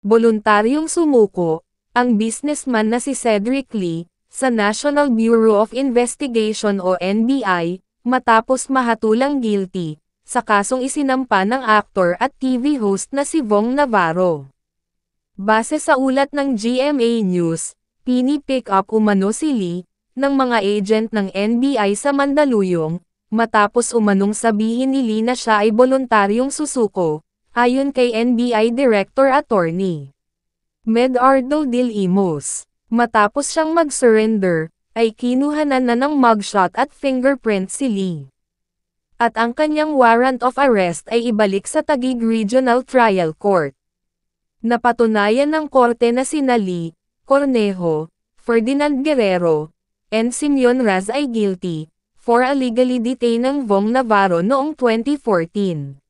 voluntaryong sumuko, ang businessman na si Cedric Lee, sa National Bureau of Investigation o NBI, matapos mahatulang guilty, sa kasong isinampa ng aktor at TV host na si Vong Navarro. Base sa ulat ng GMA News, pini-pick up umano si Lee, ng mga agent ng NBI sa Mandaluyong, matapos umanong sabihin ni Lee na siya ay voluntaryong susuko, ayon kay NBI Director Attorney Medardo de Lemos. Matapos siyang mag-surrender, ay kinuhanan na ng mugshot at fingerprint si Lee. At ang kanyang warrant of arrest ay ibalik sa Taguig Regional Trial Court. Napatunayan ng korte na sina Lee, Cornejo, Ferdinand Guerrero, and Simeon Raz ay guilty, for illegally detaining Vong Navarro noong 2014.